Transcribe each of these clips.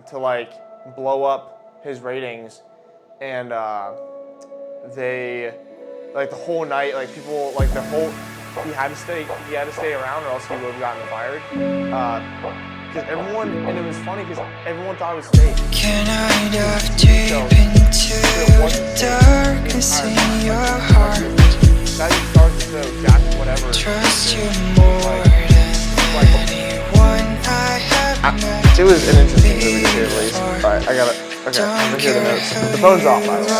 to like blow up his ratings, and they like the whole night, like people like the whole he had to stay around or else he would have gotten fired. Because everyone, and it was funny because everyone thought it was fake. Can I dive deep into the darkness in your heart? Now you start to show Jack whatever. Trust you more than anyone I have met. It was an interesting movie to say the least. Alright, I gotta. Okay, I'm gonna hear the notes. The phone's off, by the way.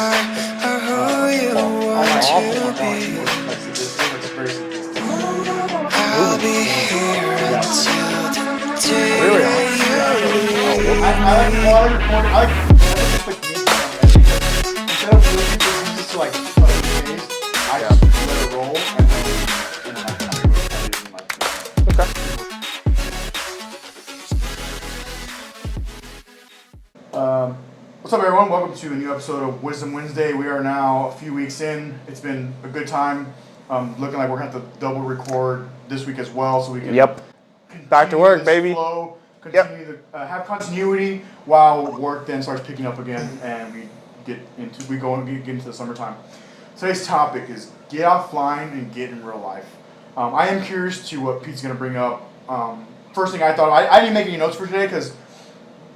I'll be here until the day. Really? I like just like instead of looking for just to like put it in the face, I just let it roll and then I kind of go ahead and like. Okay. What's up, everyone? Welcome to a new episode of Wisdom Wednesday. We are now a few weeks in. It's been a good time. Looking like we're gonna have to double record this week as well, so we can. Yep. Back to work, baby. Flow, continue to have continuity while work then starts picking up again, and we get into the summertime. Today's topic is get offline and get in real life. I am curious to what Pete's gonna bring up. First thing I thought, I didn't make any notes for today because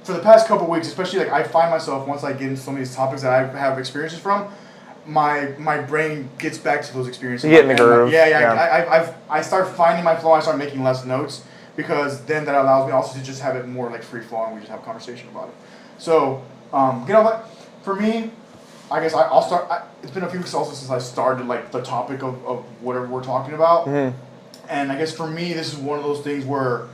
for the past couple weeks, especially like I find myself once I get into some of these topics that I have experiences from, my brain gets back to those experiences. You get in the groove. I start finding my flow. I start making less notes because then that allows me also to just have it more like free flowing. We just have a conversation about it. So for me, I guess I'll start. It's been a few weeks also since I started like the topic of whatever we're talking about, and I guess for me this is one of those things where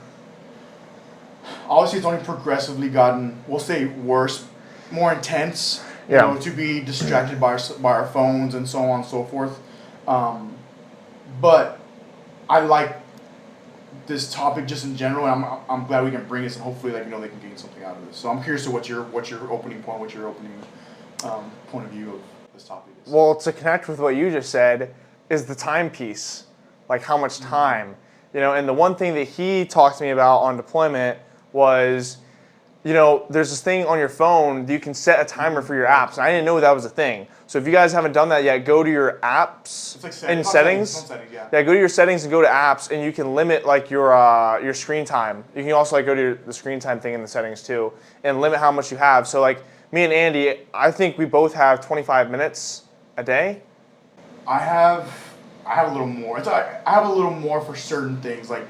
obviously it's only progressively gotten, we'll say, worse, more intense. You know, to be distracted by our phones and so on and so forth. But I like this topic just in general, and I'm glad we can bring this, and hopefully, like, they can gain something out of this. So I'm curious to what your opening point, point of view of this topic is. Well, to connect with what you just said is the timepiece, like how much time, and the one thing that he talked to me about on deployment was, there's this thing on your phone, you can set a timer for your apps. And I didn't know that was a thing. So if you guys haven't done that yet, go to your apps and settings. Yeah, go to your settings and go to apps, and you can limit like your screen time. You can also like go to the screen time thing in the settings too, and limit how much you have. So like me and Andy, I think we both have 25 minutes a day. I have a little more. I have a little more for certain things. Like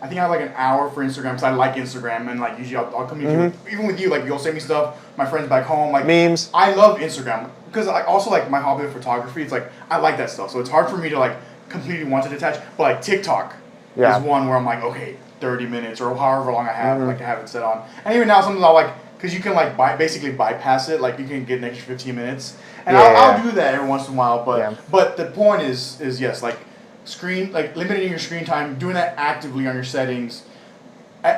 I think I have like an hour for Instagram because I like Instagram, and like usually I'll communicate even with you. Like you'll send me stuff. My friends back home, like memes. I love Instagram because I also like my hobby of photography. It's like I like that stuff, so it's hard for me to like completely want to detach. But like TikTok is one where I'm like, okay, 30 minutes or however long I have like to have it set on. And even now, sometimes I'll like because you can like basically bypass it. Like you can get an extra 15 minutes, and I'll do that every once in a while. But the point is yes, like. Limiting your screen time, doing that actively on your settings.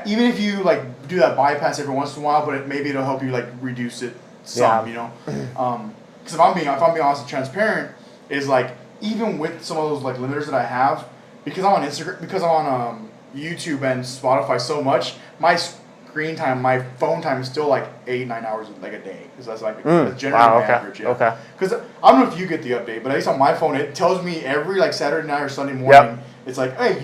Even if you like do that bypass every once in a while, but maybe it'll help you like reduce it some, Because if I'm being honest and transparent, is like even with some of those like limiters that I have, because I'm on Instagram, because I'm on YouTube and Spotify so much, my screen time, my phone time is still like 8-9 hours like a day, because that's like that's generally my average. Yeah. Okay. Because I don't know if you get the update, but at least on my phone it tells me every like Saturday night or Sunday morning. It's like, hey,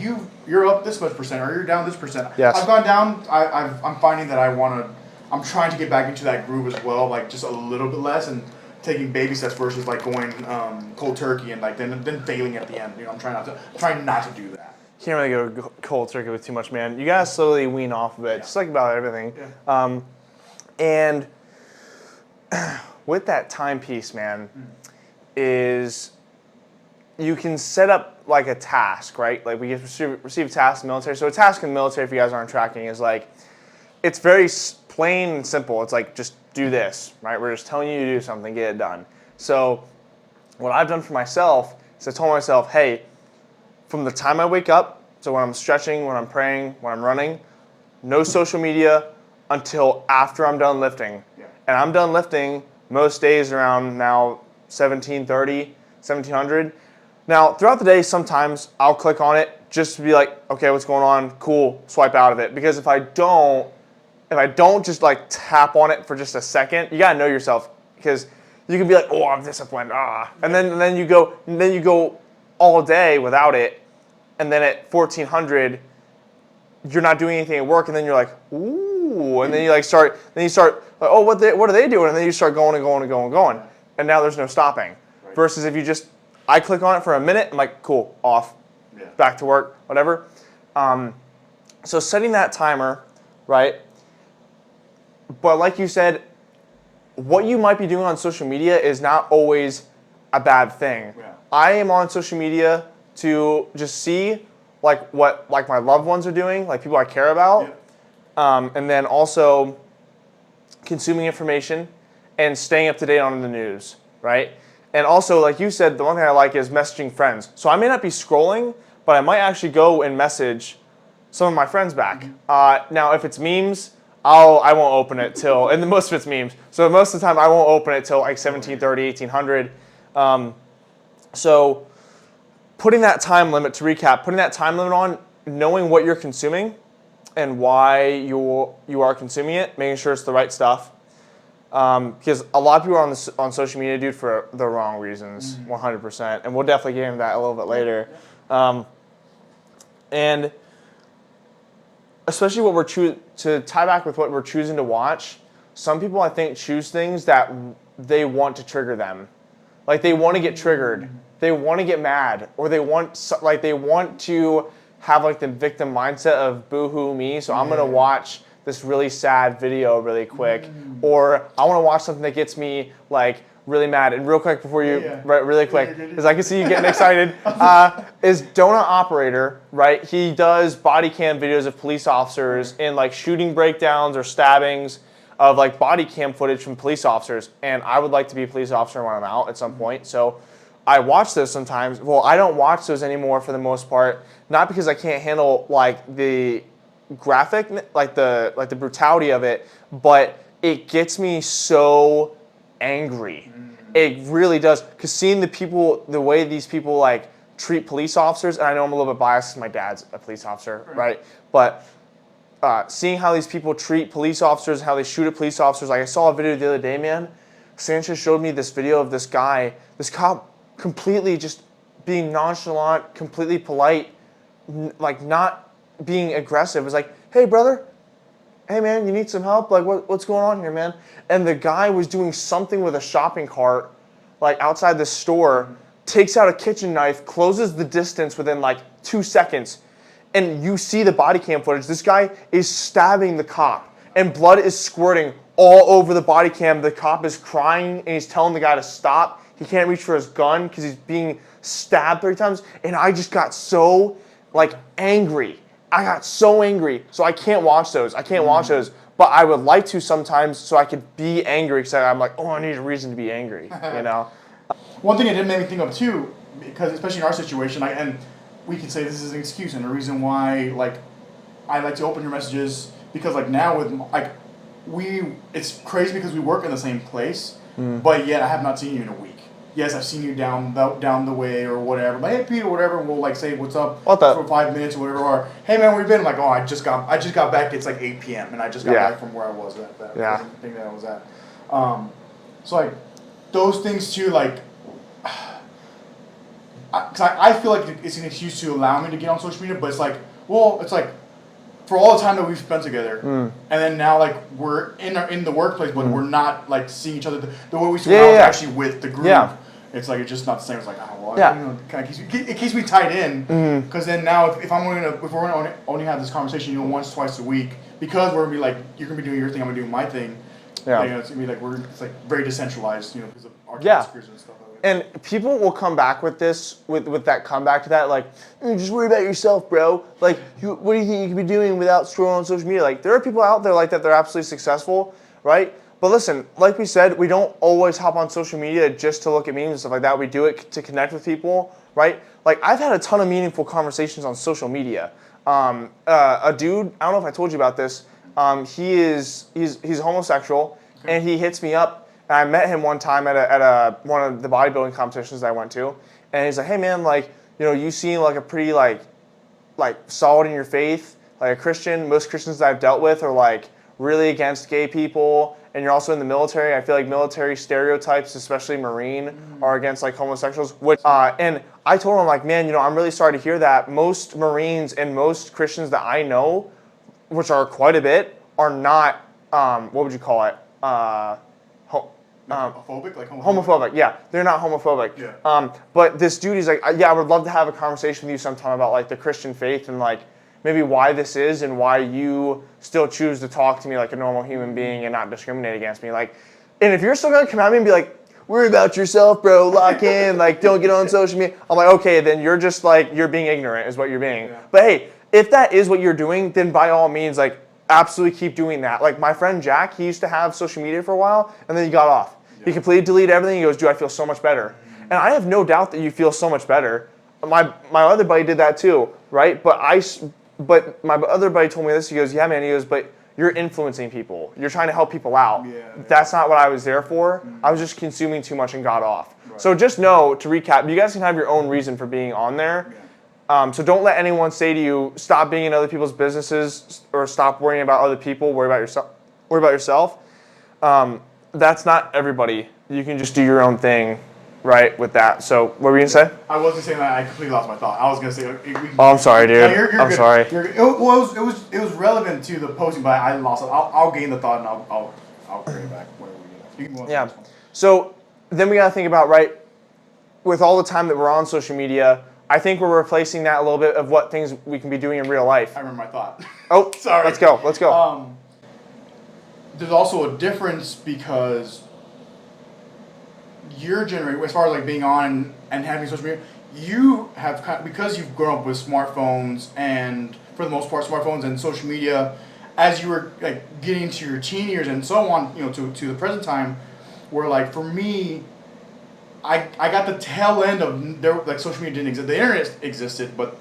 you're up this much percent, or you're down this percent. Yes. I've gone down. I'm finding that I'm trying to get back into that groove as well, like just a little bit less and taking baby steps versus like going cold turkey and like then failing at the end. I'm trying not to do that. Can't really go cold turkey with too much, man. You gotta slowly wean off of it, just like about everything. Yeah. And with that timepiece, man, is you can set up like a task, right? Like we receive tasks in the military. So a task in the military, if you guys aren't tracking, is like it's very plain and simple. It's like just do this, right? We're just telling you to do something, get it done. So what I've done for myself is I told myself, hey, from the time I wake up, so when I'm stretching, when I'm praying, when I'm running, no social media until after I'm done lifting. Yeah. And I'm done lifting most days around now 17:30, 1700. Now, throughout the day, sometimes I'll click on it just to be like, okay, what's going on? Cool, swipe out of it. Because if I don't, if I don't just like tap on it for just a second, you gotta know yourself, because you can be like, oh, I'm disciplined, and then you go all day without it, and then at 1400, you're not doing anything at work, and then you're like, ooh, and then you start, like, oh, what are they doing? And then you start going and going and going and going, and now there's no stopping. Right. Versus if you just, I click on it for a minute, I'm like, cool, off, back to work, whatever. So setting that timer, right? But like you said, what you might be doing on social media is not always a bad thing. Yeah. I am on social media to just see like what like my loved ones are doing, like people I care about, and then also consuming information and staying up to date on the news, right? And also, like you said, the one thing I like is messaging friends. So I may not be scrolling, but I might actually go and message some of my friends back. Now, if it's memes, I won't open it till, and most of it's memes. So most of the time, I won't open it till like 1730, 1800. So putting that time limit, to recap, putting that time limit on, knowing what you're consuming and why you are consuming it, making sure it's the right stuff. Because a lot of people are on social media, dude, for the wrong reasons, 100%. And we'll definitely get into that a little bit later. And especially to tie back with what we're choosing to watch, some people, I think, choose things that they want to trigger them. Like, they want to get triggered. They want to get mad. Or they want to have, like, the victim mindset of boo-hoo me, so I'm going to watch this really sad video really quick. Or I want to watch something that gets me, like, really mad. And real quick before you, right, really quick, because I can see you getting excited, is Donut Operator, right? He does body cam videos of police officers in like shooting breakdowns or stabbings of like body cam footage from police officers. And I would like to be a police officer when I'm out at some point. So I watch those sometimes. Well, I don't watch those anymore for the most part, not because I can't handle like the graphic, like the brutality of it, but it gets me so angry. It really does, because seeing the way these people like treat police officers, and I know I'm a little bit biased because my dad's a police officer, right? But seeing how these people treat police officers, how they shoot at police officers. Like, I saw a video the other day, man. Sanchez showed me this video of this cop completely just being nonchalant, completely polite, like not being aggressive. It was like, hey, brother, hey, man, you need some help? Like, what's going on here, man? And the guy was doing something with a shopping cart, like, outside the store, takes out a kitchen knife, closes the distance within, like, 2 seconds, and you see the body cam footage. This guy is stabbing the cop, and blood is squirting all over the body cam. The cop is crying, and he's telling the guy to stop. He can't reach for his gun because he's being stabbed 3 times, and I just got so, like, angry. I got so angry, so I can't watch those. But I would like to sometimes, so I could be angry, because I'm like, oh, I need a reason to be angry, you know? One thing it did make me think of too, because especially in our situation, and we can say this is an excuse and a reason why, like, I like to open your messages, because like now with like it's crazy because we work in the same place, but yet I have not seen you in a week. Yes, I've seen you down the way or whatever. But hey, Peter, whatever, and we'll like say what's up for 5 minutes or whatever. Or hey, man, where you been? I'm like, oh, I just got back. It's like 8 p.m. and I just got back from where I was at. That thing that I was at. So like those things too, like, because I feel like it's an excuse to allow me to get on social media, but it's like, well, it's like for all the time that we've spent together, and then now like we're in the workplace, but we're not like seeing each other the way we used to when I was actually with the group. Yeah. It's like it's just not the same. It's like, oh, well, you know, it keeps me tied in, because then now if we're gonna only have this conversation, you know, once, twice a week, because we're gonna be like, you're gonna be doing your thing, I'm gonna do my thing. Yeah. You know, it's gonna be like it's like very decentralized, you know, because of our task and stuff. And people will come back with this, with that comeback to that, like, just worry about yourself, bro. Like, what do you think you could be doing without scrolling on social media? Like, there are people out there like that, they're absolutely successful, right? But listen, like we said, we don't always hop on social media just to look at memes and stuff like that. We do it to connect with people, right? Like, I've had a ton of meaningful conversations on social media. A dude, I don't know if I told you about this, he's homosexual, and he hits me up. And I met him one time at one of the bodybuilding competitions I went to, and he's like, "Hey man, like, you know, you seem like a pretty like solid in your faith, like a Christian. Most Christians that I've dealt with are like really against gay people, and you're also in the military, I feel like military stereotypes, especially Marine, are against like homosexuals. Which and I told him, like, man, I'm really sorry to hear that. Most Marines and most Christians that I know, which are quite a bit, are not what would you call it? Homophobic, like homophobic. Yeah, they're not homophobic. Yeah. But this dude, he's like, yeah, I would love to have a conversation with you sometime about like the Christian faith and like maybe why this is and why you still choose to talk to me like a normal human being and not discriminate against me. Like, and if you're still gonna come at me and be like, worry about yourself, bro, lock in, like don't get on social media, I'm like, okay, then you're just like, you're being ignorant is what you're being. Yeah. But hey, if that is what you're doing, then by all means, like, absolutely keep doing that. Like my friend Jack, he used to have social media for a while and then he got off. He completely deleted everything. He goes, dude, I feel so much better. And I have no doubt that you feel so much better. My other buddy did that too, right? But my other buddy told me this. He goes, yeah, man. He goes, but you're influencing people. You're trying to help people out. Yeah. That's not what I was there for. I was just consuming too much and got off. Right. So just know, to recap, you guys can have your own reason for being on there. Yeah. So don't let anyone say to you, stop being in other people's businesses or stop worrying about other people. Worry about yourself. That's not everybody. You can just do your own thing, right, with that. So what were you going to say? I wasn't saying that. I completely lost my thought. I was going to say... Oh, I'm sorry, dude. No, you're I'm good. sorry. It was relevant to the posting, but I lost it. I'll gain the thought and I'll bring it back. You can move on to the next one. So then we got to think about, right, with all the time that we're on social media, I think we're replacing that a little bit of what things we can be doing in real life. I remember my thought. Oh, sorry. Let's go. There's also a difference because your generation, as far as like being on and having social media, you have, because you've grown up with smartphones and for the most part smartphones and social media, as you were like getting into your teen years and so on, to the present time, where like for me, I got the tail end of like social media didn't exist. The internet existed, but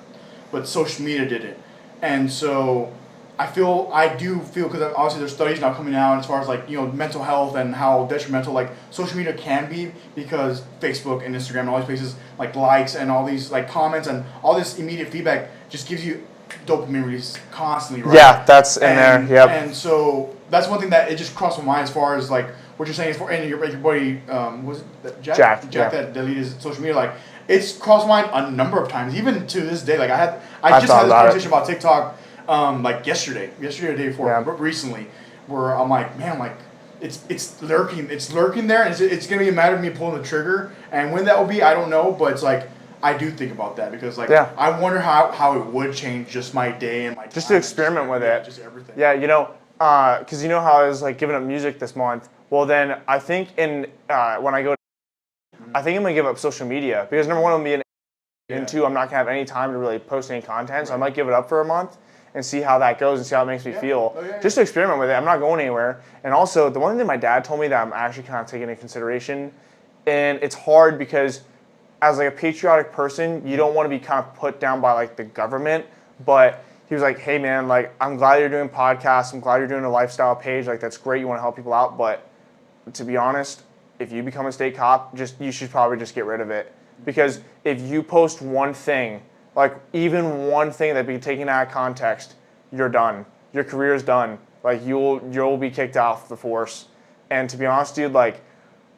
social media didn't, and so. I do feel, because obviously there's studies now coming out as far as like, mental health and how detrimental like social media can be, because Facebook and Instagram and all these places, like likes and all these like comments and all this immediate feedback just gives you dopamine release constantly, right? Yeah, that's in there, yep. And so that's one thing that it just crossed my mind as far as like what you're saying, and your buddy, was it Jack? Jack that deleted his social media, like it's crossed my mind a number of times, even to this day. Like I just had this conversation about TikTok. Like yesterday or the day before, recently, where I'm like, man, like it's lurking there, and it's gonna be a matter of me pulling the trigger, and when that will be, I don't know, but it's like I do think about that because like I wonder how it would change just my day and my just to experiment with it, just everything. Yeah, because you know how I was like giving up music this month. Well, then I think when I go, I think I'm gonna give up social media because number one, I'm gonna be and two, I'm not gonna have any time to really post any content, so I might give it up for a month and see how that goes and see how it makes me feel. Just to experiment with it. I'm not going anywhere. And also, the one thing that my dad told me that I'm actually kind of taking into consideration, and it's hard because as like a patriotic person, you don't want to be kind of put down by like the government, but he was like, hey man, like I'm glad you're doing podcasts, I'm glad you're doing a lifestyle page, like that's great, you want to help people out, but to be honest, if you become a state cop, you should probably just get rid of it. Because if you post one thing, like even one thing that be taken out of context, you're done. Your career's done. Like you'll be kicked off the force. And to be honest, dude, like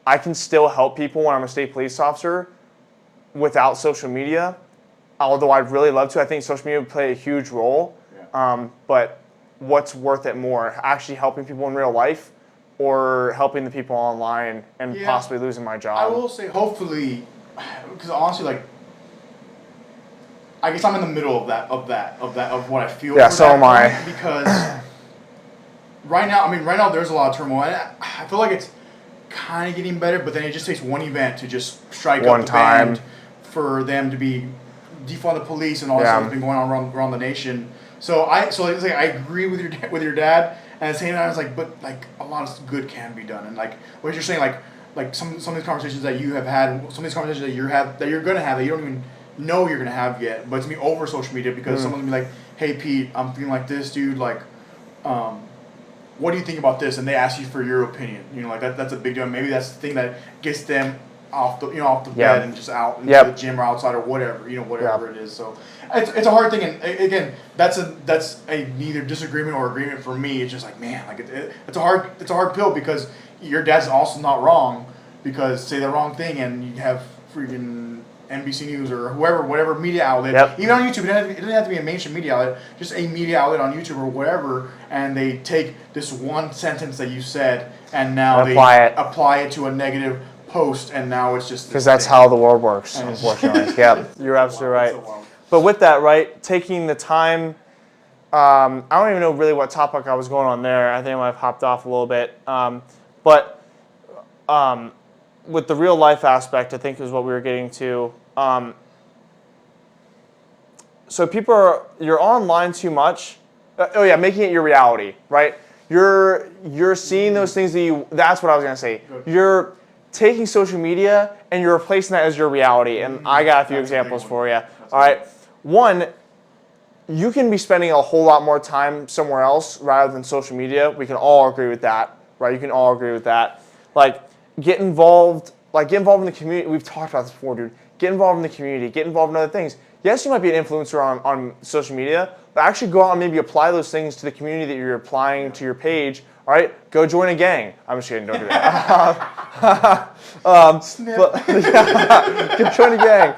I can still help people when I'm a state police officer without social media. Although I'd really love to. I think social media would play a huge role. But what's worth it more? Actually helping people in real life or helping the people online and possibly losing my job? I will say hopefully, because honestly, like I guess I'm in the middle of what I feel. Yeah, so am I. Because right now there's a lot of turmoil. I feel like it's kind of getting better, but then it just takes one event to just strike up the band for them to be defund the police and all this stuff that's been going on around the nation. So I agree with your dad, and at the same time I was like, but like a lot of good can be done, and like what you're saying, like some of these conversations that you have had, some of these conversations that you're gonna have that you don't even know you're gonna have yet, but it's gonna be over social media because someone's gonna be like, hey Pete, I'm feeling like this, dude, like what do you think about this? And they ask you for your opinion. Like that's a big deal. Maybe that's the thing that gets them off the Yeah. bed and just out into the gym or outside or whatever, whatever it is. So it's a hard thing, and again, that's a neither disagreement or agreement for me. It's just like, man, like it's a hard pill, because your dad's also not wrong, because say the wrong thing and you have freaking NBC News or whatever media outlet, even on YouTube, it doesn't have to be a mainstream media outlet, just a media outlet on YouTube or whatever, and they take this one sentence that you said and now they apply it to a negative post, and now it's just because that's how the world works, unfortunately. Yeah, you're absolutely right. But with that, right, taking the time, I don't even know really what topic I was going on there. I think I might have hopped off a little bit. But with the real life aspect, I think is what we were getting to. So you're online too much. Making it your reality, right? You're seeing those things that's what I was going to say. You're taking social media and you're replacing that as your reality. And I got a few examples for you. All right. One, you can be spending a whole lot more time somewhere else rather than social media. We can all agree with that, right? You can all agree with that. Like, get involved in the community. We've talked about this before, dude. Get involved in the community. Get involved in other things. Yes, you might be an influencer on social media, but actually go out and maybe apply those things to the community that you're applying to your page. All right, go join a gang. I'm just kidding. Don't do that. Go join a gang.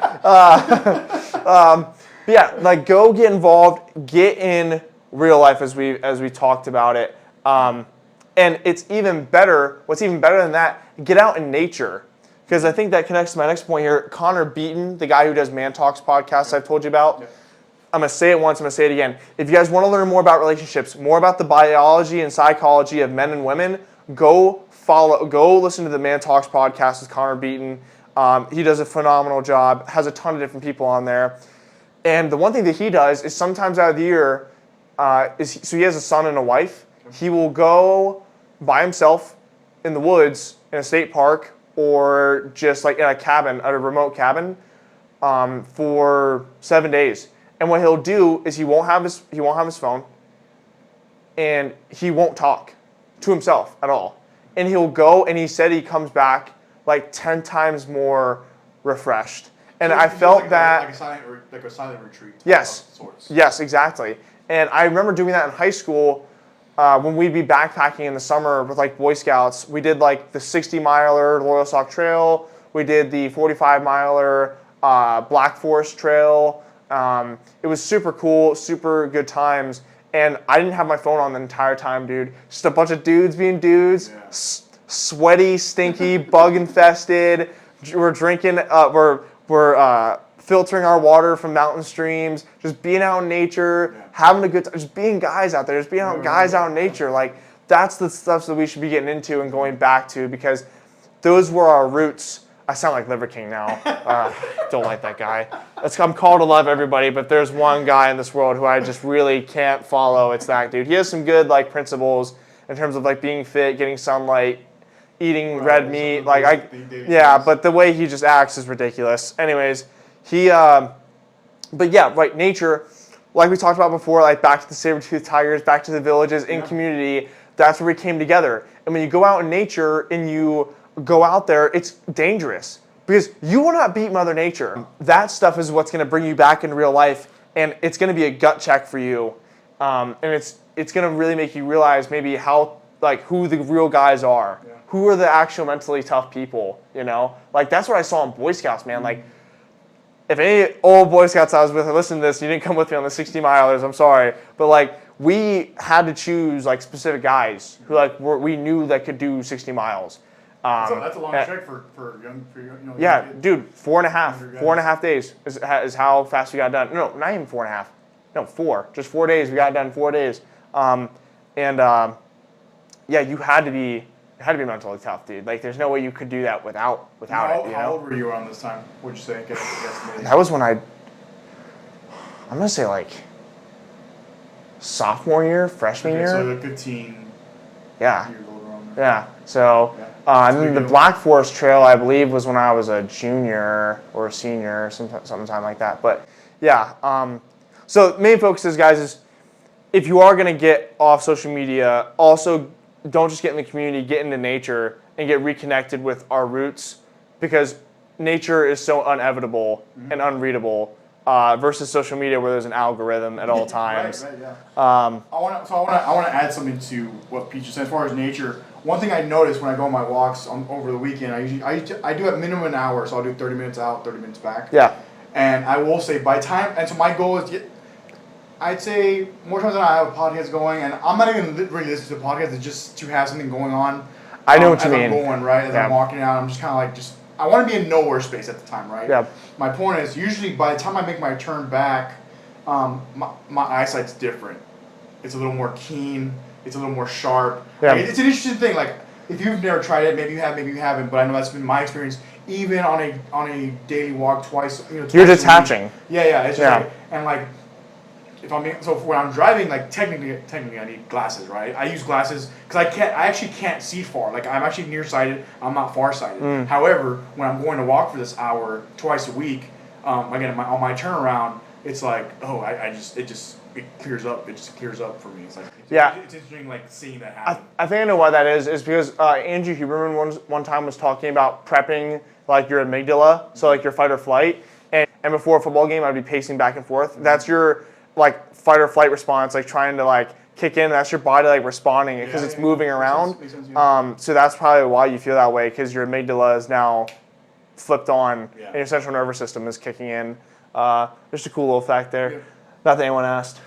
But yeah, like, go get involved. Get in real life as we talked about it. And it's even better. What's even better than that? Get out in nature. Because I think that connects to my next point here. Connor Beaton, the guy who does Man Talks podcast I've told you about. I'm going to say it once, I'm going to say it again. If you guys want to learn more about relationships, more about the biology and psychology of men and women, go listen to the Man Talks podcast with Connor Beaton. He does a phenomenal job, has a ton of different people on there. And the one thing that he does is sometimes out of the year, so he has a son and a wife. He will go by himself in the woods in a state park, or just like in a cabin, at a remote cabin, for 7 days. And what he'll do is he won't have his phone, and he won't talk to himself at all. And he'll go, and he said he comes back like 10 times more refreshed. And I felt like that like a silent retreat. Yes. Of sorts. Yes, exactly. And I remember doing that in high school. When we'd be backpacking in the summer with like Boy Scouts, we did like the 60-miler Loyalsock Trail. We did the 45-miler Black Forest Trail. It was super cool, super good times. And I didn't have my phone on the entire time, dude. Just a bunch of dudes being dudes, sweaty, stinky, bug infested. We're drinking. We're filtering our water from mountain streams, just being out in nature, having a good time, just being guys out there, just being guys out in nature. Like, that's the stuff that we should be getting into and going back to, because those were our roots. I sound like Liver King now. Don't like that guy. I'm called to love everybody, but there's one guy in this world who I just really can't follow. It's that dude. He has some good like principles in terms of like being fit, getting sunlight, eating red meat. But the way he just acts is ridiculous. Anyways, nature, like we talked about before, like back to the saber-toothed tigers, back to the villages in community, that's where we came together. And when you go out in nature and you go out there, it's dangerous because you will not beat Mother Nature. That stuff is what's going to bring you back in real life, and it's going to be a gut check for you. And it's going to really make you realize maybe who the real guys are. Yeah. Who are the actual mentally tough people, Like, that's what I saw in Boy Scouts, man. Like, if any old Boy Scouts I was with listen to this, you didn't come with me on the 60-milers, I'm sorry. But, like, we had to choose, like, specific guys who, like, we knew that could do 60 miles. That's a long trek for young kids. Dude, 4.5 days is how fast we got done. No, not even 4.5. No, 4. Just 4 days. We got it done in 4 days. You had to be mentally tough, dude. Like, there's no way you could do that without it. How old were you around this time? Would you say? That was when I'm gonna say like sophomore year, freshman year. So like 15. Yeah. Years old around there. Yeah. So, and then the Black Forest Trail, I believe, was when I was a junior or a senior, sometime like that. But yeah. So the main focus is, guys, is if you are gonna get off social media, also don't just get in the community, get into nature and get reconnected with our roots, because nature is so inevitable and unreadable versus social media where there's an algorithm at all times. Right, yeah. I want to add something to what Peach said as far as nature. One thing I noticed when I go on my walks over the weekend, I do at minimum an hour, so I'll do 30 minutes out, 30 minutes back. Yeah. And I will say so my goal is I'd say more times than I have a podcast going, and I'm not even really listening to a podcast, it's just to have something going on. I know what you mean. As I'm going, right? As I'm walking out, I'm just kind of like, I want to be in nowhere space at the time, right? Yeah. My point is, usually by the time I make my turn back, my eyesight's different. It's a little more keen. It's a little more sharp. Yeah. Like, it's an interesting thing. Like, if you've never tried it, maybe you have, maybe you haven't. But I know that's been my experience. Even on a daily walk twice, twice you're detaching. Yeah. It's just like, and like, so when I'm driving, like technically I need glasses, right? I use glasses because I actually can't see far. Like I'm actually nearsighted. I'm not farsighted. However, when I'm going to walk for this hour twice a week, again on my turnaround, it's like it clears up. It just clears up for me. It's like it's interesting, like seeing that happen. I think I know why that is because Andrew Huberman one time was talking about prepping like your amygdala, so like your fight or flight, and before a football game I'd be pacing back and forth. That's your like fight or flight response, like trying to like kick in. That's your body like responding because it's moving around. Makes sense, so that's probably why you feel that way because your amygdala is now flipped on and your central nervous system is kicking in. Just a cool little fact there. Yeah. Not that anyone asked.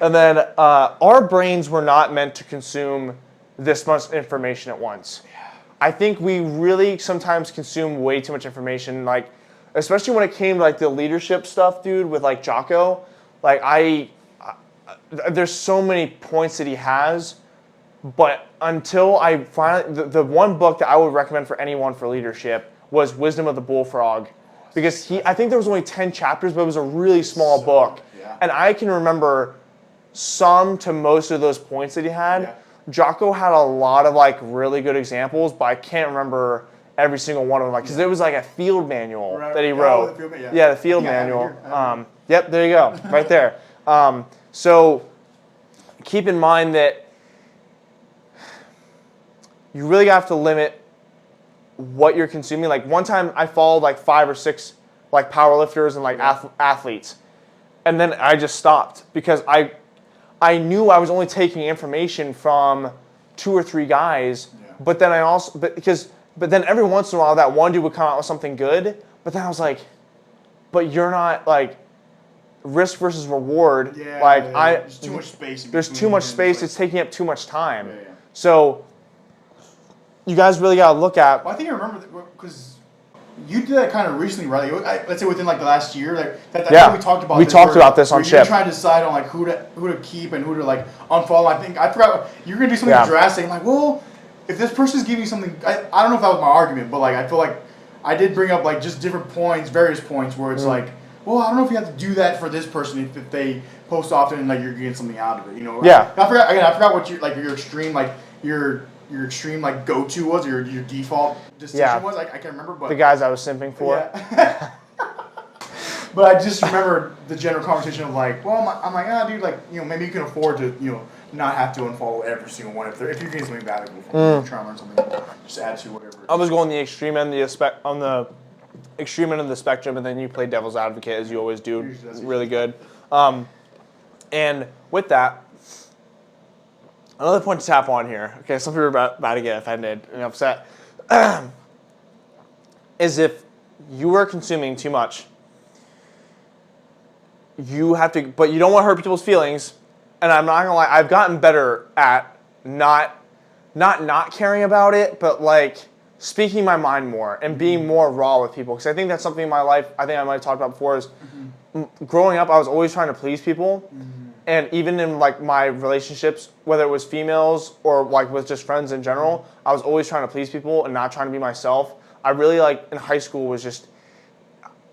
And then our brains were not meant to consume this much information at once. I think we really sometimes consume way too much information, like especially when it came to like the leadership stuff, dude, with like Jocko. Like there's so many points that he has, but until I finally, the one book that I would recommend for anyone for leadership was Wisdom of the Bullfrog, because I think there was only 10 chapters, but it was a really small book, and I can remember some to most of those points that he had. Yeah. Jocko had a lot of like really good examples, but I can't remember every single one of them, because there was like a field manual that he wrote. The field manual. Yep, there you go, right there. So keep in mind that you really have to limit what you're consuming. Like one time I followed like 5 or 6 like powerlifters and like athletes, and then I just stopped because I knew I was only taking information from 2 or 3 guys, but then but then every once in a while that one dude would come out with something good, but then I was like, but you're not like risk versus reward. There's too much space. There's too much space. It's taking up too much time. So you guys really got to look at. Well, I think I remember because you did that kind of recently, right? Like, let's say within like the last year. Like we talked about. We talked about this on Chip. You're trying to decide on like who to keep and who to like unfollow. I forgot you're gonna do something drastic. I'm like, well, if this person's giving you something, I don't know if that was my argument, but like I feel like I did bring up like just different points, various points where it's like, well, I don't know if you have to do that for this person if they post often and like you're getting something out of it, you know? Yeah. I forgot what your extreme like your extreme like go-to was, or your default distinction was. I can't remember, but the guys I was simping for. Yeah. But I just remember the general conversation of like, well, I'm like, dude, like, you know, maybe you can afford to, you know, not have to unfollow every single one if you're getting something valuable from them, trying to learn something, just add to whatever. I was going the extreme end on the extreme end of the spectrum, and then you play devil's advocate as you always do, really good. And with that, another point to tap on here. Okay, some people are about to get offended and upset. Is if you are consuming too much, you have to, but you don't want to hurt people's feelings. And I'm not gonna lie, I've gotten better at not caring about it, but like speaking my mind more and being more raw with people. Because I think that's something in my life, I think I might have talked about before, is growing up, I was always trying to please people. And even in like my relationships, whether it was females or like with just friends in general, I was always trying to please people and not trying to be myself. I really like in high school was just,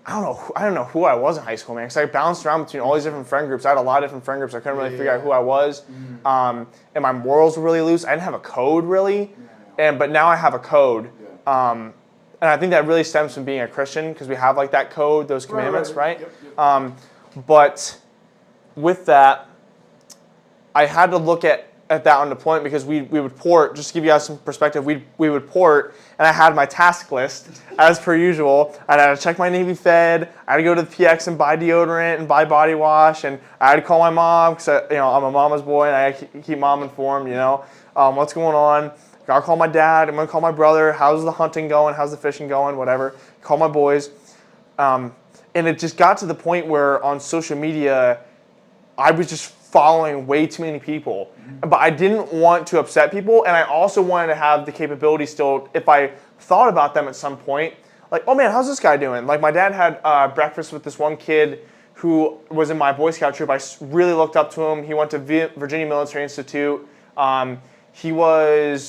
I don't know who I was in high school, man, because I bounced around between all these different friend groups. I had a lot of different friend groups. I couldn't really figure out who I was. And my morals were really loose. I didn't have a code really, but now I have a code. And I think that really stems from being a Christian, because we have like that code, those commandments, right? Yep. But with that, I had to look at at that on deployment because we would port. Just to give you guys some perspective, we would port, and I had my task list as per usual. I had to check my Navy Fed. I had to go to the PX and buy deodorant and buy body wash, and I had to call my mom because I'm a mama's boy and I keep mom informed. What's going on. Gotta call my dad. I'm gonna call my brother. How's the hunting going? How's the fishing going? Whatever. Call my boys. And it just got to the point where on social media, I was just following way too many people. But I didn't want to upset people, and I also wanted to have the capability still, if I thought about them at some point, like, oh man, how's this guy doing? Like my dad had breakfast with this one kid who was in my Boy Scout troop. I really looked up to him. He went to Virginia Military Institute. He did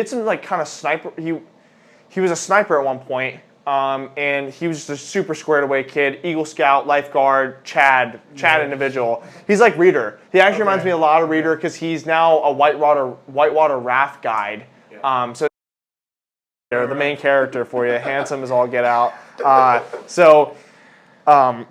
some like kind of sniper. He was a sniper at one point, and he was just a super squared away kid. Eagle Scout, lifeguard, Chad individual. He's like Reader. He actually reminds me a lot of Reader because he's now a whitewater raft guide. So they're the main character for you. Handsome as all get out. That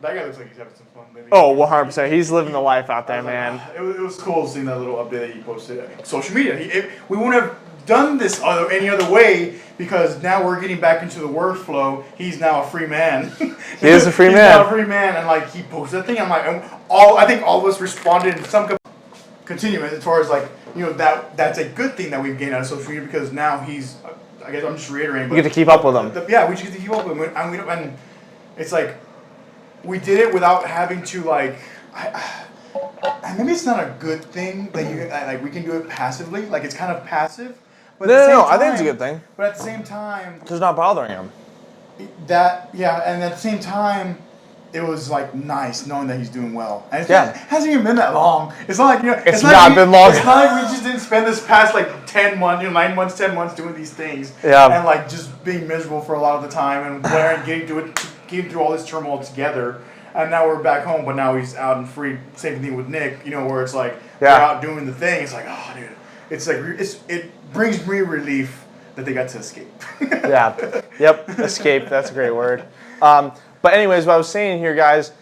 guy looks like he's having some fun lately. Oh, 100%. He's living the life out there, man. It was cool seeing that little update that he posted. Social media. We wouldn't have done this any other way because now we're getting back into the workflow. He's now a free man. He is a free man. He's now a free man, and like he posted that thing. I'm like, I think all of us responded in some continuous as far as like that's a good thing that we've gained out of social media because now he's. I guess I'm just reiterating. You get to keep up with him. Yeah, we just get to keep up with him, and it's like. We did it without having to like. Maybe it's not a good thing that we can do it passively. Like it's kind of passive. But No. I think it's a good thing. But at the same time, because it's not bothering him. and at the same time, it was like nice knowing that he's doing well. And it hasn't even been that long. It's not like It's not been long. It's not like we just didn't spend this past like 10 months, 9 months, 10 months doing these things. Yeah. And like just being miserable for a lot of the time and getting through all this turmoil together. And now we're back home, but now he's out and free. Same thing with Nick, where it's like we're out doing the thing. It's like, oh, dude, it's like it brings me relief that they got to escape. Yeah. Yep. Escape. That's a great word. But anyways, what I was saying here, guys,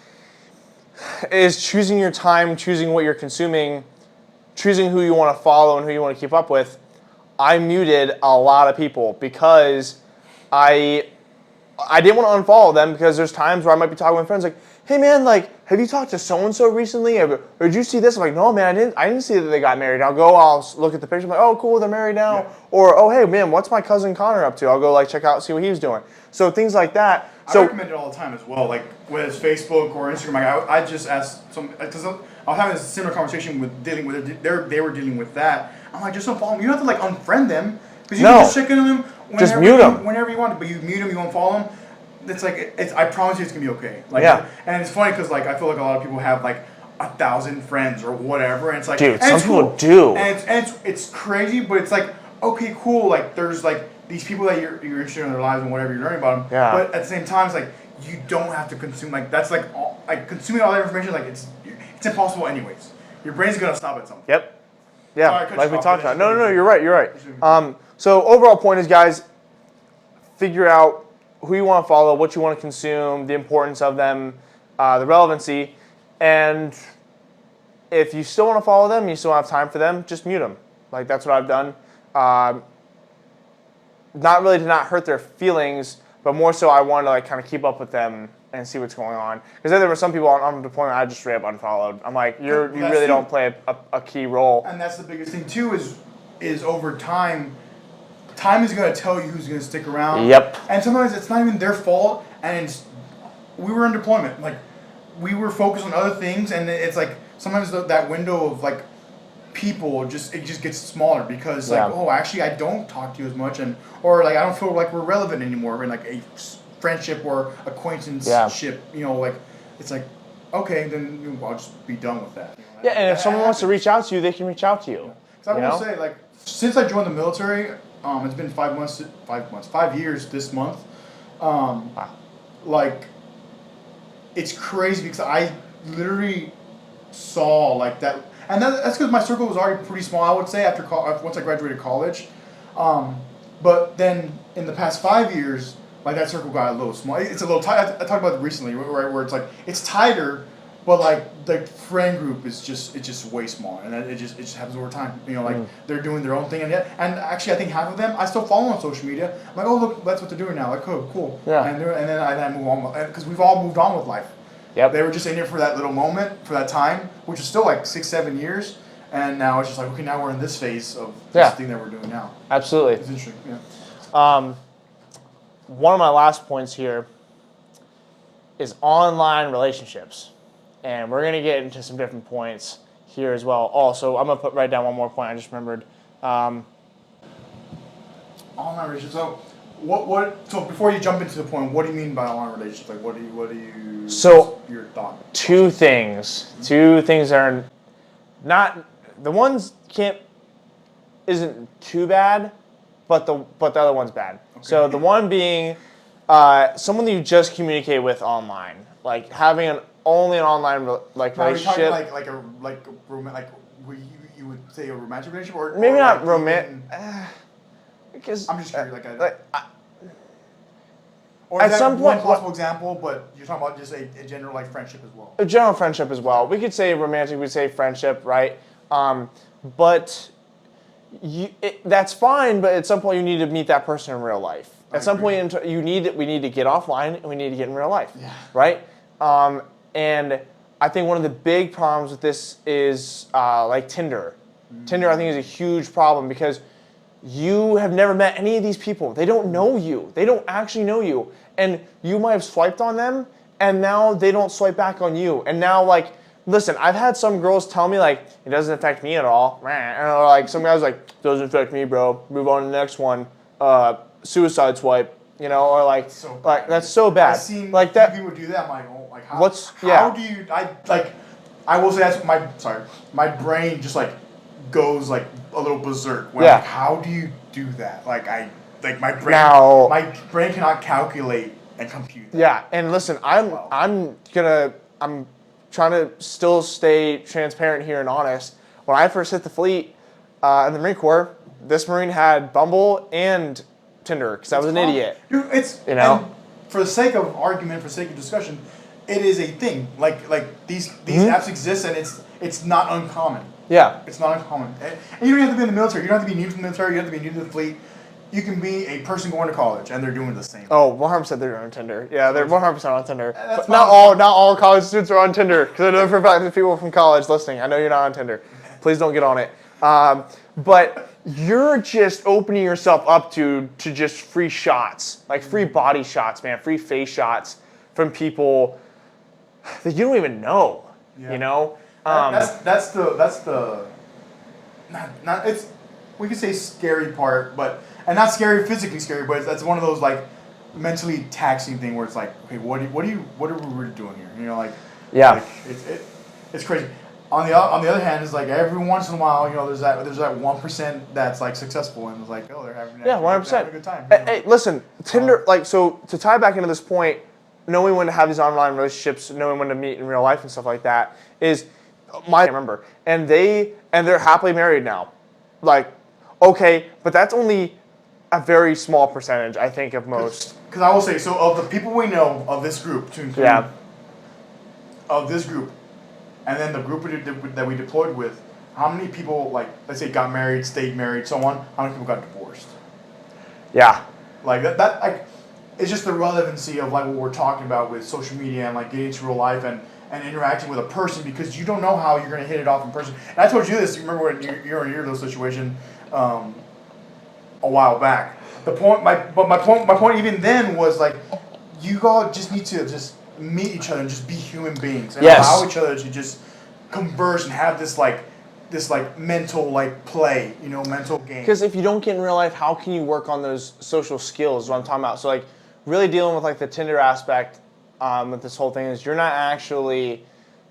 is choosing your time, choosing what you're consuming, choosing who you want to follow and who you want to keep up with. I muted a lot of people because I didn't want to unfollow them because there's times where I might be talking with friends like, hey man, like, have you talked to so-and-so recently? Or did you see this? I'm like, no man, I didn't see that they got married. I'll look at the picture, I'm like, oh cool, they're married now. Yeah. Or, oh hey man, what's my cousin Connor up to? I'll go like check out, see what he's doing. So things like that. I recommend it all the time as well, like whether it's Facebook or Instagram. Like I just asked because I was having a similar conversation with dealing with they were dealing with that. I'm like, just don't follow them. You don't have to like unfriend them because you can just check in on them just mute them whenever you want. But you mute them, you won't follow them. It's like I promise you, it's gonna be okay. Like, and it's funny because like I feel like a lot of people have like 1,000 friends or whatever, and it's like, dude, some people do, and it's crazy, but it's like okay, cool. Like there's like these people that you're interested in their lives and whatever you're learning about them. Yeah. But at the same time, it's like you don't have to consume like that's like consuming all that information. Like it's impossible anyways. Your brain's gonna stop at something. Yep. Yeah. Sorry, like we talked about. No, you're right. You're right. So overall point is, guys, figure out who you want to follow, what you want to consume, the importance of them, the relevancy, and if you still want to follow them, you still have time for them, just mute them. Like that's what I've done. Not really to not hurt their feelings, but more so I wanted to like kind of keep up with them and see what's going on. Because then there were some people on deployment I just straight up unfollowed. I'm like, you really don't play a key role. And that's the biggest thing too is over time. Time is going to tell you who's going to stick around. Yep. And sometimes it's not even their fault. And we were in deployment. Like, we were focused on other things. And it's like, sometimes that window of, like, people, it just gets smaller. Because, like, oh, actually, I don't talk to you as much. Or, like, I don't feel like we're relevant anymore in, like, a friendship or acquaintanceship. Like, it's like, okay, then I'll just be done with that. Yeah, and if someone wants to reach out to you, they can reach out to you. Because I will say, like, since I joined the military... it's been 5 years this month. Like, it's crazy because I literally saw like that, and that's because my circle was already pretty small. I would say once I graduated college, but then in the past 5 years, like that circle got a little small. It's a little tight. I talked about it recently, right? Where it's like it's tighter, But like the friend group is just way smaller, and it just happens over time. You know, like they're doing their own thing, and actually I think half of them I still follow on social media. I'm like, oh look, that's what they're doing now. Like, cool. Yeah. And then I move on because we've all moved on with life. Yep. They were just in here for that little moment, for that time, which is still like 6-7 years, and now it's just like, okay, now we're in this phase of this thing that we're doing now. Absolutely. It's interesting. Yeah. One of my last points here is online relationships. And we're going to get into some different points here as well. Also, I'm going to write down one more point I just remembered. Online relationships. So, so before you jump into the point, what do you mean by online relationships? Like, what do you? So, your thought? Two things. Two things are not the ones isn't too bad, but the other one's bad. Okay. So the one being someone that you just communicate with online, like having only an online relationship. Are you talking you would say a romantic relationship, or maybe or not like romantic? Because I'm just curious, or at is that some one point, possible example, but you're talking about just a general like friendship as well. A general friendship as well. We could say romantic. We'd say friendship, right? But that's fine. But at some point, you need to meet that person in real life. At some point, we need to get offline and we need to get in real life, right? And I think one of the big problems with this is like Tinder. Tinder, I think, is a huge problem because you have never met any of these people. They don't know you. They don't actually know you. And you might have swiped on them, and now they don't swipe back on you. And now, like, listen, I've had some girls tell me, like, it doesn't affect me at all. Or, like, some guys like, doesn't affect me, bro. Move on to the next one. Suicide swipe. You know, or like, that's so bad. I've seen like that. People do that. I'm like, oh, like how? How do you? I will say that's my brain just like goes like a little berserk. When I'm like, how do you do that? Like my brain cannot calculate and compute that. Yeah, and listen, I'm trying to still stay transparent here and honest. When I first hit the fleet in the Marine Corps, this Marine had Bumble and Tinder because I was an idiot. Dude, and for the sake of argument, for the sake of discussion, it is a thing. Like these apps exist, and it's not uncommon. Yeah. It's not uncommon. And you don't have to be in the military. You don't have to be new to the military. You don't have to be new to the fleet. You can be a person going to college, and they're doing the same. Oh, 100% they're on Tinder. Yeah, they're 100% on Tinder. But not all college students are on Tinder, because I know for a fact there's people from college listening. I know you're not on Tinder. Please don't get on it. But you're just opening yourself up to just free shots, like free body shots, man, free face shots from people that you don't even know. Yeah. You know. That's the not it's we could say scary part, and not scary physically scary, but that's one of those like mentally taxing thing where it's like, okay, what are we doing here? You know, like like, it's crazy. On the other hand, it's like every once in a while, you know, there's that 1% that's like successful and it's like, oh, they're having 100% a good time. Hey, listen, Tinder, like, so to tie back into this point, knowing when to have these online relationships, knowing when to meet in real life and stuff like that is I remember, and they're happily married now. Like, okay, but that's only a very small percentage, I think, of most. Because I will say, so of the people we know of this group, to include of this group, and then the group that we deployed with, how many people, like, let's say, got married, stayed married, so on? How many people got divorced? Yeah. Like that like, it's just the relevancy of like what we're talking about with social media and like getting into real life and interacting with a person, because you don't know how you're going to hit it off in person. And I told you this. You remember when you're in your little situation a while back. My point even then was like, you all just need to just meet each other and just be human beings and allow each other to just converse and have this mental like play, you know, mental game. Because if you don't get in real life, how can you work on those social skills? Is what I'm talking about. So like really dealing with like the Tinder aspect with this whole thing is you're not actually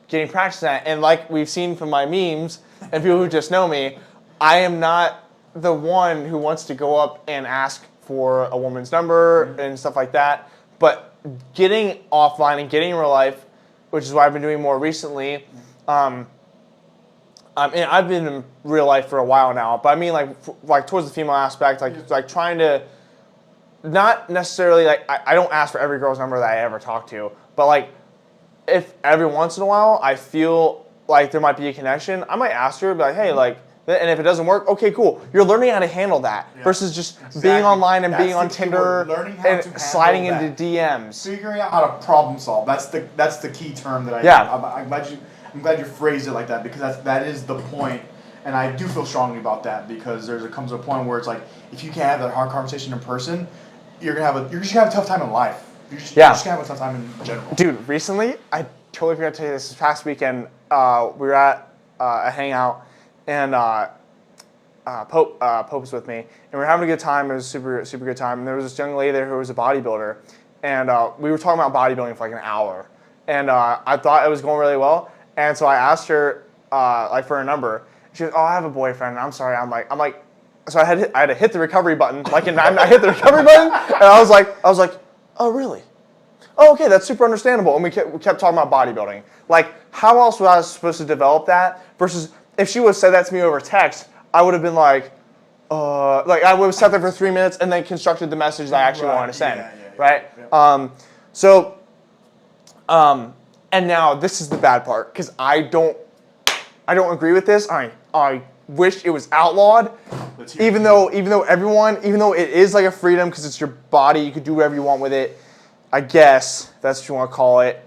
getting practice at it. And like we've seen from my memes and people who just know me, I am not the one who wants to go up and ask for a woman's number and stuff like that. But getting offline and getting in real life, which is what I've been doing more recently. And I've been in real life for a while now, but I mean like towards the female aspect, like trying to not necessarily like I don't ask for every girl's number that I ever talk to, but like if every once in a while I feel like there might be a connection, I might ask her, be like, hey, like, and if it doesn't work, okay, cool. You're learning how to handle that versus just being online and being on Tinder and sliding into DMs. Figuring out how to problem solve. That's the key term that I'm glad you phrased it like that, because that is the point, and I do feel strongly about that, because comes a point where it's like, if you can't have that hard conversation in person, you're just gonna have a tough time in life. You're just gonna have a tough time in general. Dude, recently I totally forgot to tell you this past weekend. We were at a hangout. And Pope was with me, and we were having a good time. It was a super, super good time. And there was this young lady there who was a bodybuilder, and we were talking about bodybuilding for like an hour. And I thought it was going really well, and so I asked her like for a number. She goes, "Oh, I have a boyfriend." And I'm sorry. I'm like, so I had to hit the recovery button. Like, and I hit the recovery button, and I was like, "Oh, really? Oh, okay, that's super understandable." And we kept talking about bodybuilding. Like, how else was I supposed to develop that versus if she would have said that to me over text, I would have been like I would have sat there for 3 minutes and then constructed the message that I actually wanted to send, right? Yeah. And now this is the bad part, because I don't agree with this. I wish it was outlawed, even though it is like a freedom, because it's your body, you could do whatever you want with it. I guess that's what you want to call it.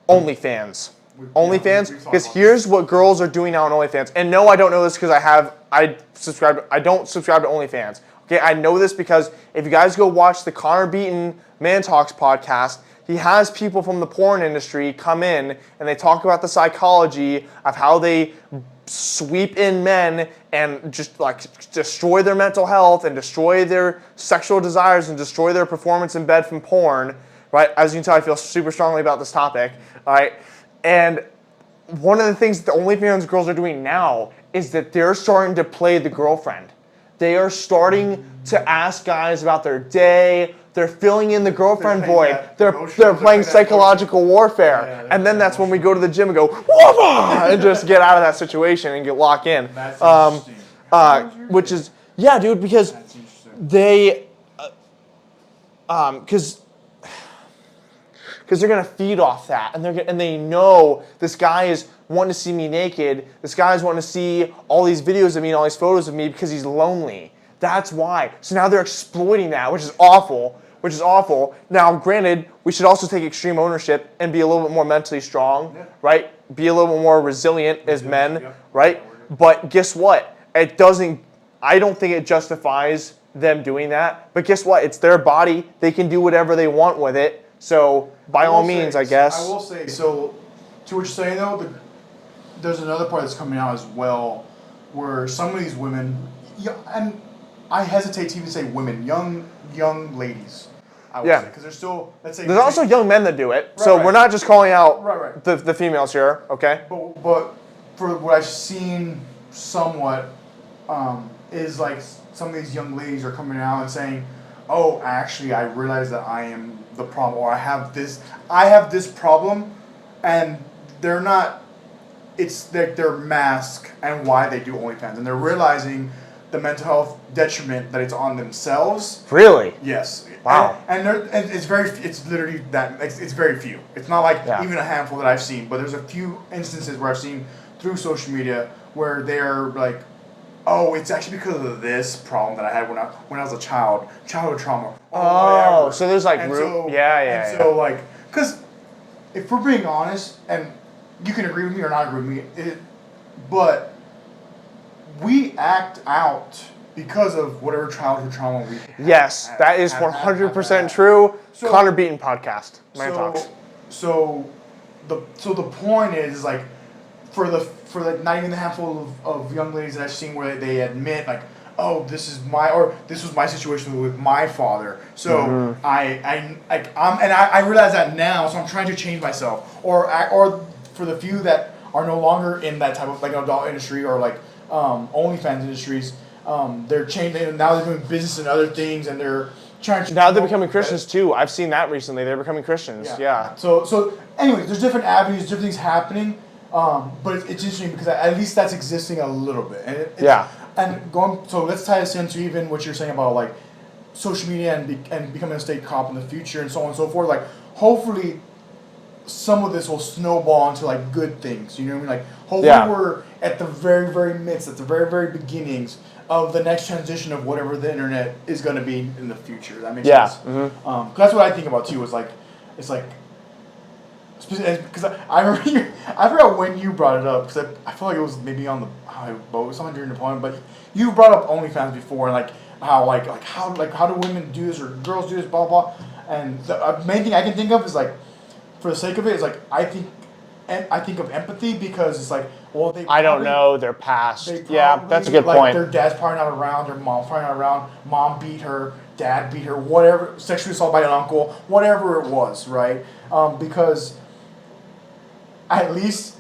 OnlyFans. OnlyFans, because here's what girls are doing now on OnlyFans. And no, I don't know this because I don't subscribe to OnlyFans. Okay, I know this because if you guys go watch the Connor Beaton Man Talks podcast, he has people from the porn industry come in and they talk about the psychology of how they sweep in men and just like destroy their mental health and destroy their sexual desires and destroy their performance in bed from porn, right? As you can tell, I feel super strongly about this topic, all right? And one of the things that the OnlyFans girls are doing now is that they're starting to play the girlfriend. They are starting to ask guys about their day. They're filling in the girlfriend void. They're playing psychological warfare. And then that's when we go to the gym and go, whoa, and just get out of that situation and get locked in. That's interesting. Which is, yeah, dude, because they, because they're gonna feed off that, and they know this guy is wanting to see me naked. This guy's wanting to see all these videos of me and all these photos of me because he's lonely. That's why. So now they're exploiting that, which is awful. Now, granted, we should also take extreme ownership and be a little bit more mentally strong, right? Be a little bit more resilient as men, right? But guess what? I don't think it justifies them doing that. But guess what? It's their body. They can do whatever they want with it. So, by all means, I guess. I will say, so, to what you're saying though, there's another part that's coming out as well, where some of these women, and I hesitate to even say women, young ladies, I would say, because there's still, let's say. There's also young men that do it, so we're not just calling out the females here, okay? But for what I've seen somewhat, is like some of these young ladies are coming out and saying, oh, actually, I realize that I am the problem, or I have this problem, and they're not, it's their mask and why they do OnlyFans, and they're realizing the mental health detriment that it's on themselves. Really? Yes. Wow. And it's literally that, it's very few. It's not like even a handful that I've seen, but there's a few instances where I've seen through social media where they're like, oh, it's actually because of this problem that I had when I was a child, childhood trauma. Oh, so there's like So like, because if we're being honest, and you can agree with me or not agree with me, but we act out because of whatever childhood trauma we have. Yes, that is 100% true. So, Connor Beaton podcast, Man Talks. So the point is like, for the not even the handful of young ladies that I've seen where they admit like, oh, this was my situation with my father. So I realize that now, so I'm trying to change myself. Or for the few that are no longer in that type of like adult industry or like OnlyFans industries, they're changing. Now they're doing business and other things, and they're trying to. Now they're becoming Christians too. I've seen that recently. They're becoming Christians. Yeah. So anyways, there's different avenues, different things happening. But it's interesting because at least that's existing a little bit. And so let's tie this into even what you're saying about like social media and becoming a state cop in the future and so on and so forth. Like hopefully some of this will snowball into like good things. You know what I mean? Like hopefully we're at the very, very midst, at the very, very beginnings of the next transition of whatever the internet is going to be in the future. That makes sense. Mm-hmm. 'Cause that's what I think about too. Is like, it's like, because I remember I forgot when you brought it up because I feel like it was maybe on the boat or something during the deployment, but you brought up OnlyFans before and like how do women do this or girls do this, blah blah. And the main thing I can think of is like, for the sake of it, is like I think of empathy because it's like, well, I don't know their past. Probably, yeah, that's a good like, point. Their dad's probably not around. Their mom's probably not around. Mom beat her. Dad beat her. Whatever, sexually assaulted by an uncle. Whatever it was, right? Because at least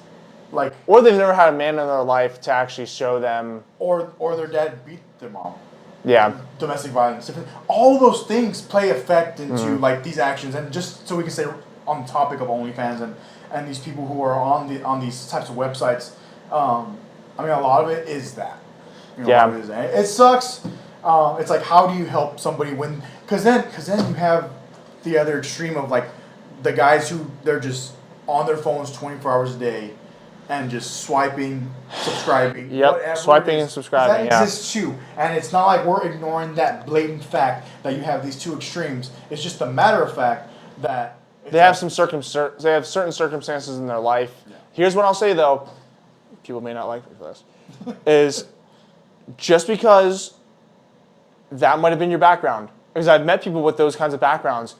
like, or they've never had a man in their life to actually show them, or their dad beat their mom. Yeah. Domestic violence. All those things play effect into like these actions, and just so we can say on the topic of OnlyFans and these people who are on these types of websites, I mean a lot of it is that. You know, Yeah. a lot of it is that. It sucks. It's like, how do you help somebody when? Because then you have the other extreme of like the guys who they're just on their phones 24 hours a day and just swiping, subscribing. Yep, whatever swiping it is. and subscribing, That yeah. exists too. And it's not like we're ignoring that blatant fact that you have these two extremes. It's just a matter of fact that They have they have certain circumstances in their life. Yeah. Here's what I'll say though, people may not like me for this, is just because that might have been your background, because I've met people with those kinds of backgrounds,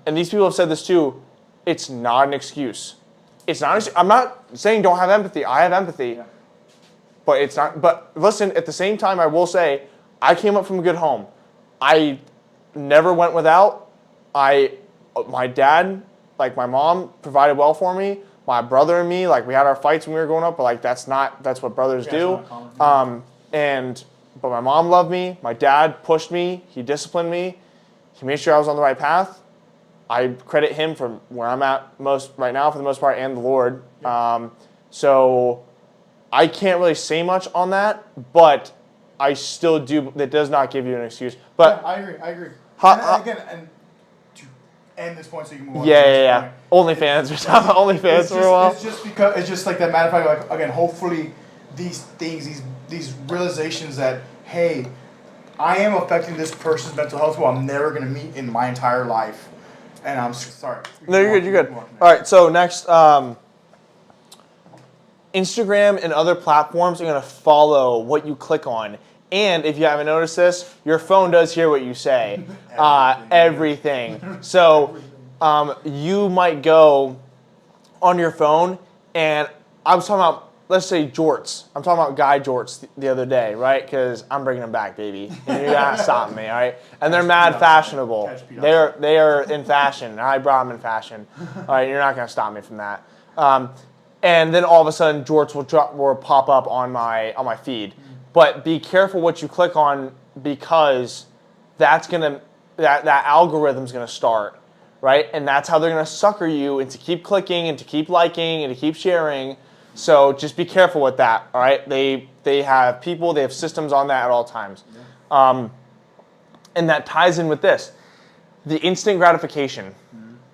and these people have said this too, it's not an excuse. It's not. I'm not saying don't have empathy. I have empathy, but it's not. But listen, at the same time, I will say, I came up from a good home. I never went without. My dad, like my mom, provided well for me. My brother and me, like we had our fights when we were growing up, but like that's what brothers do. But my mom loved me. My dad pushed me. He disciplined me. He made sure I was on the right path. I credit him for where I'm at most right now, for the most part, and the Lord. So I can't really say much on that, but I still do. That does not give you an excuse. But I agree. And again, and to end this point, so you can move on. Yeah. OnlyFans. We're talking about OnlyFans for a while. It's just like that matter of fact. Like again, hopefully these things, these realizations that hey, I am affecting this person's mental health who I'm never gonna meet in my entire life. And I'm sorry. No, you're good. You're good. All right. So next, Instagram and other platforms are going to follow what you click on. And if you haven't noticed this, your phone does hear what you say. Everything. So you might go on your phone, and I was talking about, let's say, jorts. I'm talking about guy jorts the other day, right? Because I'm bringing them back, baby. And you're not stopping me, all right? And they're mad fashionable. They are in fashion. I brought them in fashion. All right, you're not going to stop me from that. And then all of a sudden, jorts will pop up on my feed. But be careful what you click on, because that algorithm's going to start, right? And that's how they're going to sucker you into keep clicking and to keep liking and to keep sharing. So just be careful with that, all right? They have people, they have systems on that at all times. And that ties in with this, the instant gratification.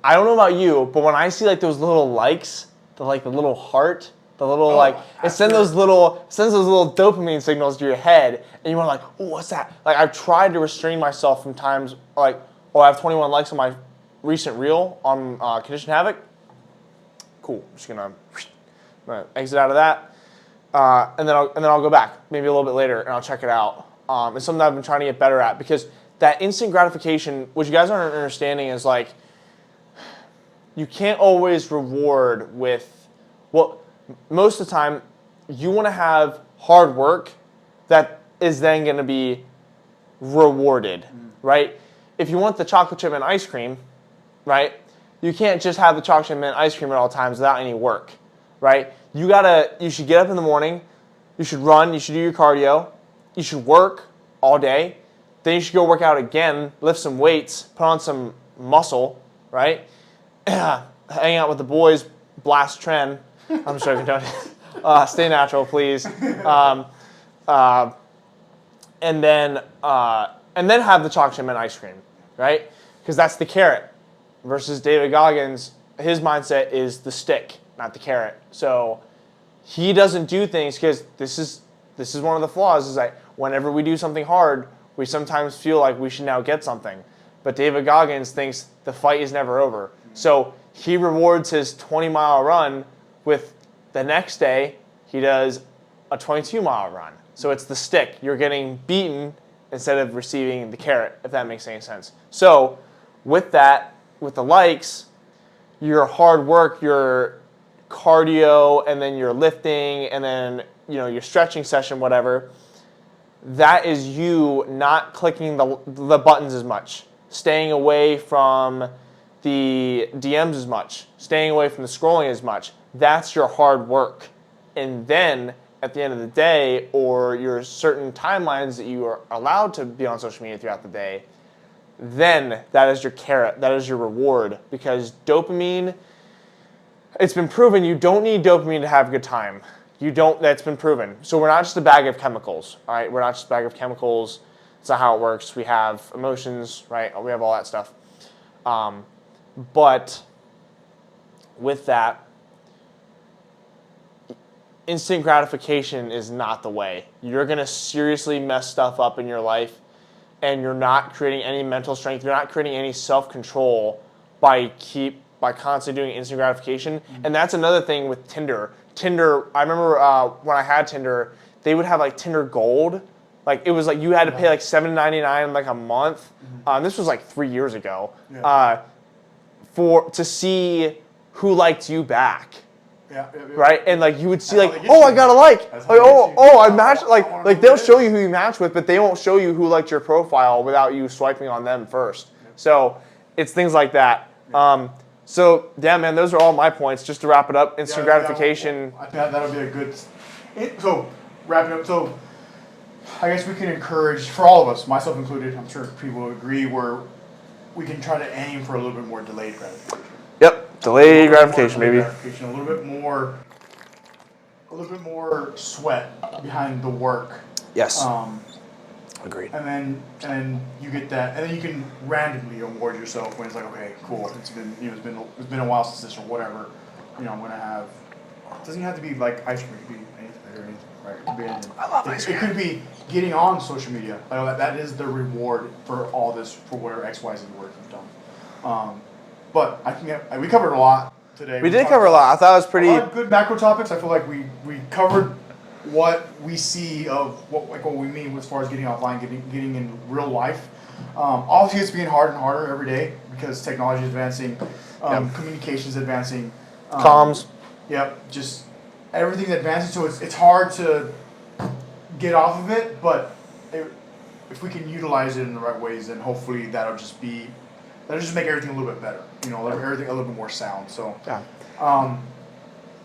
I don't know about you, but when I see like those little likes, the little heart, the little it sends those little dopamine signals to your head, and you want to like, oh, what's that? Like I've tried to restrain myself from times like, oh, I have 21 likes on my recent reel on Condition Havoc. Cool, I'm just gonna exit out of that, and then I'll go back maybe a little bit later and I'll check it out. It's something I've been trying to get better at, because that instant gratification, what you guys aren't understanding is like, you can't always reward with, well, most of the time you want to have hard work that is then going to be rewarded, right? If you want the chocolate chip and ice cream, right, you can't just have the chocolate chip and ice cream at all times without any work. Right? You should get up in the morning, you should run, you should do your cardio, you should work all day, then you should go work out again, lift some weights, put on some muscle, right? Hang out with the boys, blast trend. I'm joking, don't stay natural, please. And then have the chocolate chip and ice cream, right? Because that's the carrot. Versus David Goggins, his mindset is the stick, not the carrot. So he doesn't do things because this is one of the flaws is that whenever we do something hard, we sometimes feel like we should now get something. But David Goggins thinks the fight is never over. So he rewards his 20-mile run with the next day he does a 22-mile run. So it's the stick. You're getting beaten instead of receiving the carrot, if that makes any sense. So with that, with the likes, your hard work, your cardio, and then your lifting, and then your stretching session, whatever, that is you not clicking the buttons as much, staying away from the DMs as much, staying away from the scrolling as much. That's your hard work. And then at the end of the day, or your certain timelines that you are allowed to be on social media throughout the day, then that is your carrot, that is your reward. Because dopamine, it's been proven you don't need dopamine to have a good time. You don't, that's been proven. So we're not just a bag of chemicals, all right? We're not just a bag of chemicals. That's not how it works. We have emotions, right? We have all that stuff. But with that, instant gratification is not the way. You're going to seriously mess stuff up in your life, and you're not creating any mental strength. You're not creating any self-control by constantly doing instant gratification. Mm-hmm. And that's another thing with Tinder. I remember when I had Tinder, they would have like Tinder Gold. Like it was like you had to pay like $7.99 like a month. Mm-hmm. This was like 3 years ago. Yeah. To see who liked you back. Yeah. Right? And like you would see like, oh, I got a like. Like I matched like they'll show you who you match with, but they won't show you who liked your profile without you swiping on them first. Yeah. So it's things like that. Yeah. So yeah, man, those are all my points. Just to wrap it up, instant gratification. I think that'll be a good. So wrapping up. So I guess we can encourage for all of us, myself included. I'm sure people will agree. Where we can try to aim for a little bit more delayed gratification. Yep, delayed gratification, maybe. A little bit more sweat behind the work. Yes. Agreed. And then you get that, and then you can randomly award yourself when it's like, okay, cool. It's been a while since this or whatever. I'm gonna have. It doesn't have to be like ice cream. It could be anything or anything. Right? It could be anything. I love ice cream. It could be getting on social media. That is the reward for all this, for whatever XYZ work you've done. But I think we covered a lot today. We did cover a lot. I thought it was pretty. A lot of good macro topics. I feel like we covered what we see of what we mean as far as getting offline, getting in real life. Obviously, it's being harder and harder every day because technology is advancing, communication is advancing, comms. Yep, just everything's advancing. So it's hard to get off of it, but if we can utilize it in the right ways, then hopefully that'll just make everything a little bit better. Everything a little bit more sound. So yeah.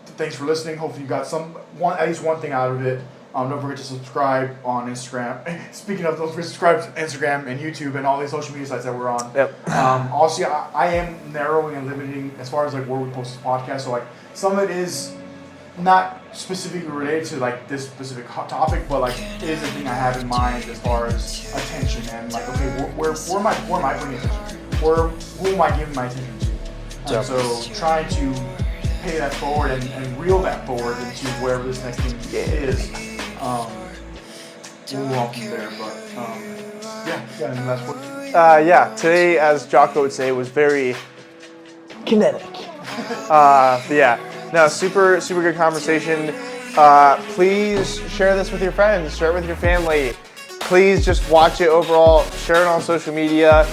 Thanks for listening. Hopefully you got at least one thing out of it. Don't forget to subscribe on Instagram. Speaking of, don't forget to subscribe to Instagram and YouTube and all these social media sites that we're on. Yep. Also, I am narrowing and limiting as far as like where we post this podcast. So like some of it is not specifically related to like this specific topic, but like it is a thing I have in mind as far as attention and like, okay, where am I putting attention? Who am I giving my attention to? And so trying to pay that forward and reel that forward into wherever this next thing is. We'll move on from there, but any last word? Today, as Jocko would say, was very kinetic. But yeah, no, super good conversation. Please share this with your friends, share it with your family. Please just watch it overall, share it on social media.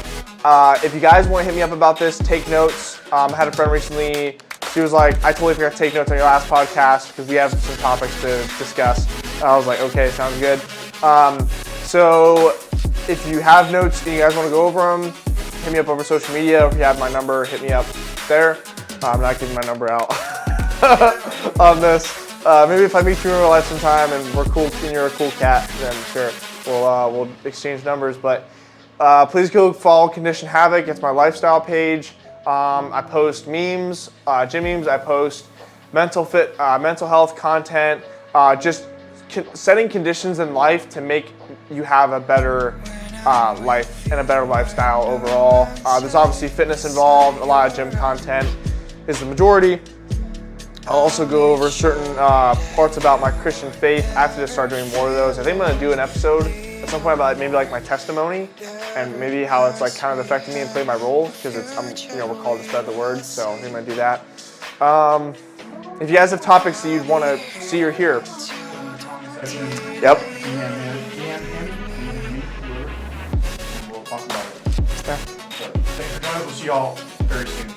If you guys want to hit me up about this, take notes. I had a friend recently. She was like, I totally forgot to take notes on your last podcast because we have some topics to discuss. I was like, okay, sounds good. So if you have notes and you guys want to go over them, hit me up over social media. If you have my number, hit me up there. I'm not giving my number out on this. Maybe if I meet you in real life sometime and we're cool and you're a cool cat, then sure, we'll exchange numbers. But please go follow Condition Havoc. It's my lifestyle page. I post memes, gym memes. I post mental health content, just setting conditions in life to make you have a better life and a better lifestyle overall. There's obviously fitness involved, a lot of gym content. is the majority. I'll also go over certain parts about my Christian faith after I start doing more of those. I think I'm going to do an episode at some point about maybe like my testimony and maybe how it's like kind of affected me and played my role, because we're called to spread the word, so I think I'm going to do that. If you guys have topics that you'd want to see or hear. Yep. We'll talk about it. Yeah. So, thanks for joining us. We'll see y'all very soon.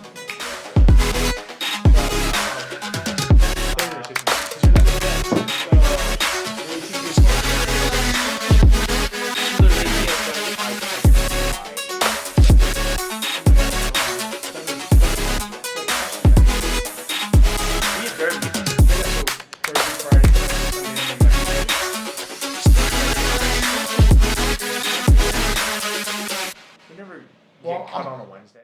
Well, cut on a Wednesday.